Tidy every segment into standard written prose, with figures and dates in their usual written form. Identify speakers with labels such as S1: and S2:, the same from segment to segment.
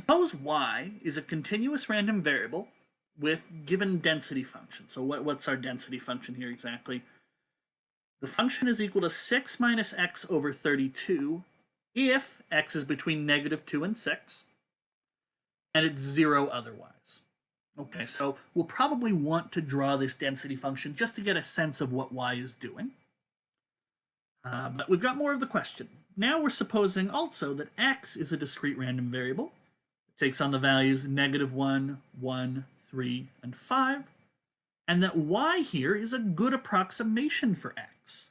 S1: Suppose y is a continuous random variable with given density function. So what's our density function here exactly? The function is equal to 6 minus x over 32 if x is between -2 and 6, and it's 0 otherwise. Okay, so we'll probably want to draw this density function just to get a sense of what y is doing. But we've got more of the question. Now we're supposing also that x is a discrete random variable. It takes on the values -1, 1, 3, and 5, and that y here is a good approximation for x.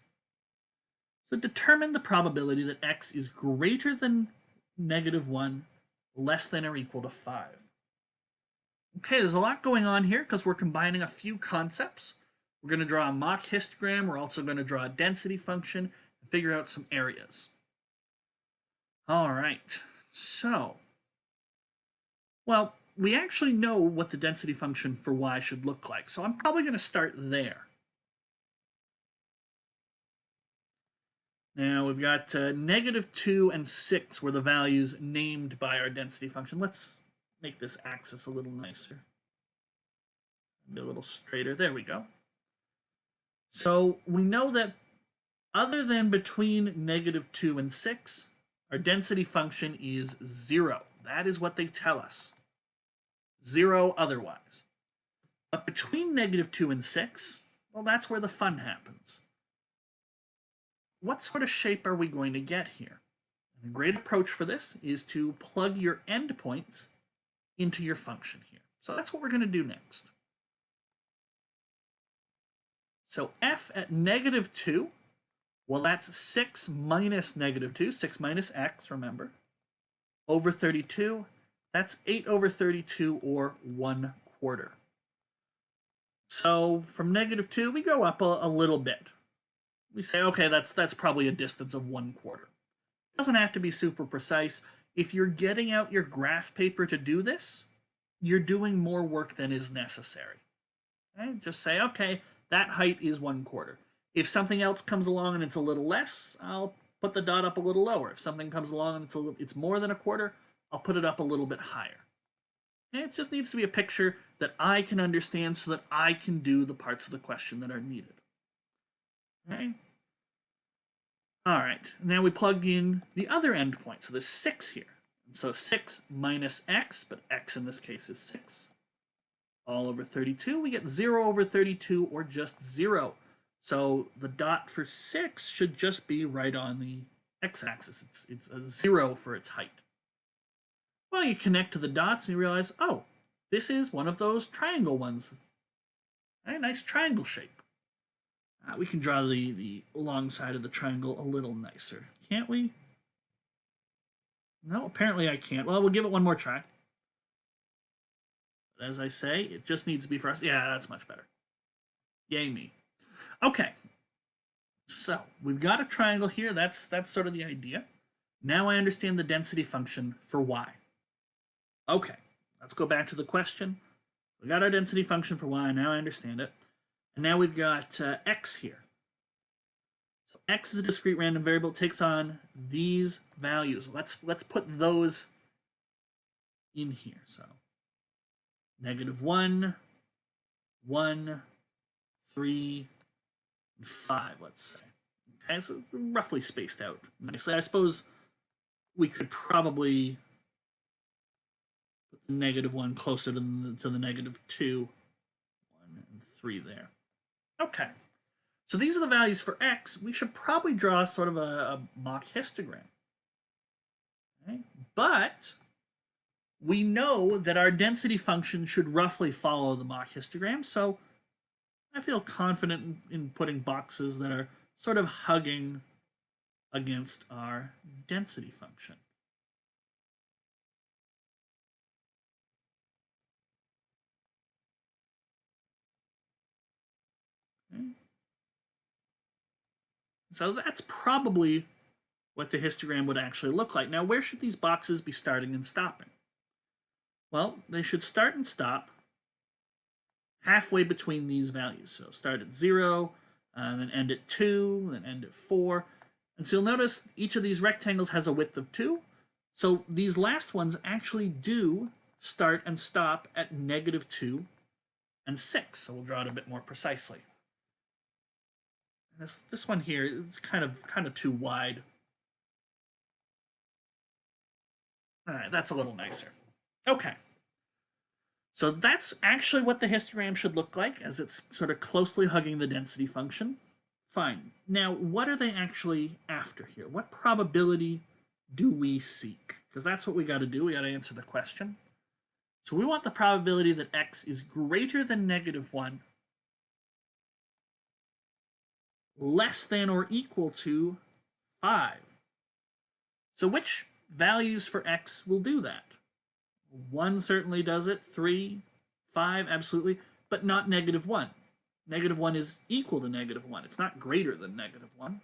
S1: So determine the probability that x is greater than -1, less than or equal to 5. Okay, there's a lot going on here because we're combining a few concepts. We're going to draw a Mach histogram. We're also going to draw a density function and figure out some areas. All right, so, well, we actually know what the density function for y should look like, so I'm probably going to start there. Now we've got -2 and 6 were the values named by our density function. Let's make this axis a little nicer. A little straighter. There we go. So we know that other than between -2 and 6, our density function is 0. That is what they tell us. 0 otherwise. But between -2 and 6, well, that's where the fun happens. What sort of shape are we going to get here? And a great approach for this is to plug your endpoints into your function here. So that's what we're going to do next. So f at -2, well, that's 6 minus -2, 6 minus x, remember, over 32. That's 8 over 32, or 1/4. So from -2, we go up a little bit. We say, okay, that's probably a distance of 1/4. It doesn't have to be super precise. If you're getting out your graph paper to do this, you're doing more work than is necessary. Okay? Just say, okay, that height is 1/4. If something else comes along and it's a little less, I'll put the dot up a little lower. If something comes along and it's more than 1/4, I'll put it up a little bit higher. Okay? It just needs to be a picture that I can understand so that I can do the parts of the question that are needed. Okay? All right, now we plug in the other endpoint, so there's 6 here. So 6 minus x, but x in this case is 6, all over 32. We get 0 over 32, or just 0. So the dot for 6 should just be right on the x-axis. It's a 0 for its height. Well, you connect to the dots and you realize, oh, this is one of those triangle ones. A nice triangle shape. We can draw the long side of the triangle a little nicer, can't we? No, apparently I can't. Well, we'll give it one more try. But as I say, it just needs to be for us. Yeah, that's much better. Yay me. Okay, so we've got a triangle here. That's sort of the idea. Now I understand the density function for y. Okay, let's go back to the question. We got our density function for y. Now I understand it. And now we've got x here. So x is a discrete random variable. It takes on these values. Let's put those in here. So -1, 1, 3, and 5, let's say. Okay, so roughly spaced out nicely. I suppose we could probably put the -1 closer to the -2, 1, and 3 there. Okay, so these are the values for x. We should probably draw sort of a Mach histogram. Okay? But we know that our density function should roughly follow the Mach histogram, so I feel confident in putting boxes that are sort of hugging against our density function. Okay. So that's probably what the histogram would actually look like. Now, where should these boxes be starting and stopping? Well, they should start and stop halfway between these values. So start at 0, then end at 2, then end at 4. And so you'll notice each of these rectangles has a width of 2. So these last ones actually do start and stop at -2 and 6. So we'll draw it a bit more precisely. This one here is kind of too wide. All right, that's a little nicer. Okay. So that's actually what the histogram should look like, as it's sort of closely hugging the density function. Fine. Now, what are they actually after here? What probability do we seek? Because that's what we got to do. We got to answer the question. So we want the probability that x is greater than -1, less than or equal to 5. So which values for x will do that? 1 certainly does it, 3, 5, absolutely, but not -1. -1 is equal to -1. It's not greater than -1.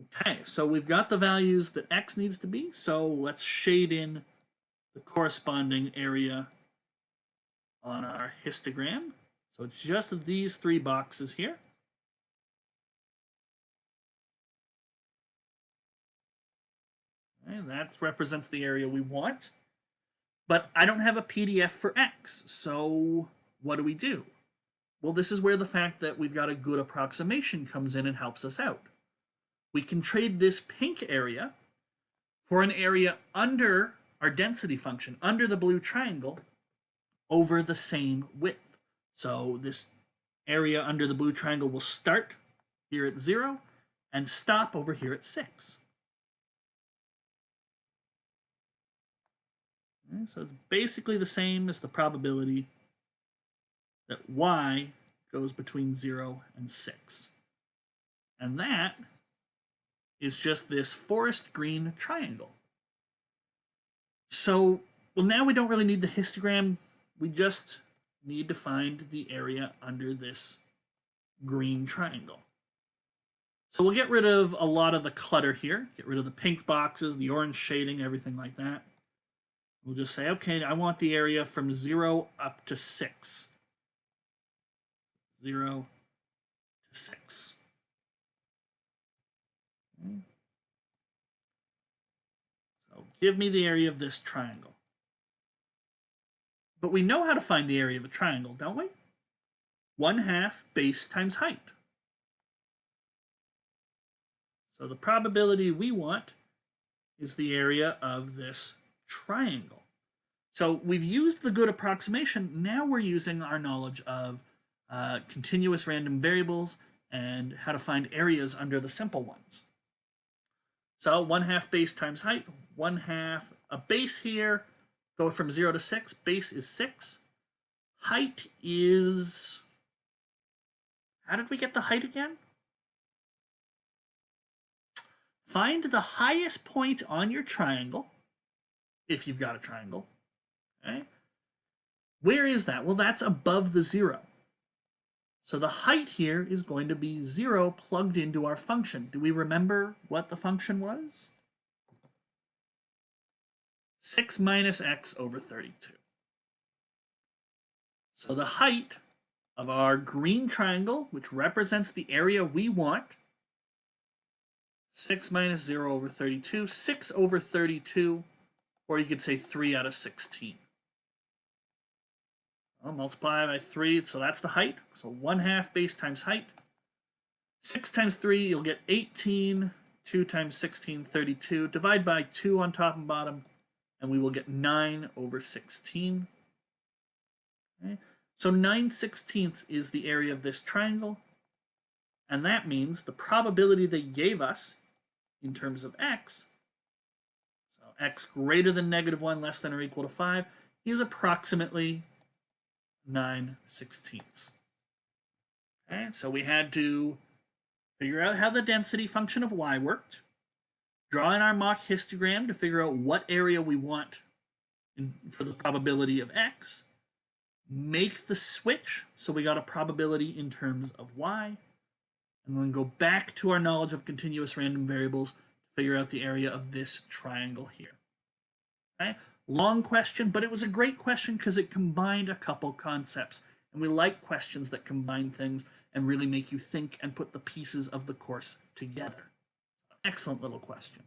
S1: Okay, so we've got the values that x needs to be, so let's shade in the corresponding area on our histogram. So it's just these 3 boxes here. Okay, that represents the area we want. But I don't have a PDF for x, so what do? Well, this is where the fact that we've got a good approximation comes in and helps us out. We can trade this pink area for an area under our density function, under the blue triangle, over the same width. So this area under the blue triangle will start here at 0 and stop over here at 6. Okay, so it's basically the same as the probability that y goes between 0 and 6. And that is just this forest green triangle. So, well, now we don't really need the histogram. We just need to find the area under this green triangle. So we'll get rid of a lot of the clutter here, get rid of the pink boxes, the orange shading, everything like that. We'll just say, okay, I want the area from 0 up to 6. 0 to 6. Okay. So give me the area of this triangle. But we know how to find the area of a triangle, don't we? 1/2 base times height. So the probability we want is the area of this triangle. So we've used the good approximation. Now we're using our knowledge of continuous random variables and how to find areas under the simple ones. So 1/2 base times height, 1/2 a base here, go from 0 to 6, base is 6. Height is, how did we get the height again? Find the highest point on your triangle, if you've got a triangle. Okay. Where is that? Well, that's above the 0. So the height here is going to be 0 plugged into our function. Do we remember what the function was? 6 minus x over 32. So the height of our green triangle, which represents the area we want, 6 minus 0 over 32, 6 over 32, or you could say 3 out of 16. I'll multiply by 3, so that's the height. So 1/2 base times height. 6 times 3, you'll get 18. 2 times 16, 32. Divide by 2 on top and bottom, and we will get 9 over 16. Okay. So 9/16 is the area of this triangle, and that means the probability they gave us in terms of x, so x greater than -1, less than or equal to 5, is approximately 9/16. Okay, so we had to figure out how the density function of y worked, draw in our mock histogram to figure out what area we want for the probability of x, make the switch so we got a probability in terms of y, and then go back to our knowledge of continuous random variables to figure out the area of this triangle here. Okay? Long question, but it was a great question because it combined a couple concepts. And we like questions that combine things and really make you think and put the pieces of the course together. Excellent little question.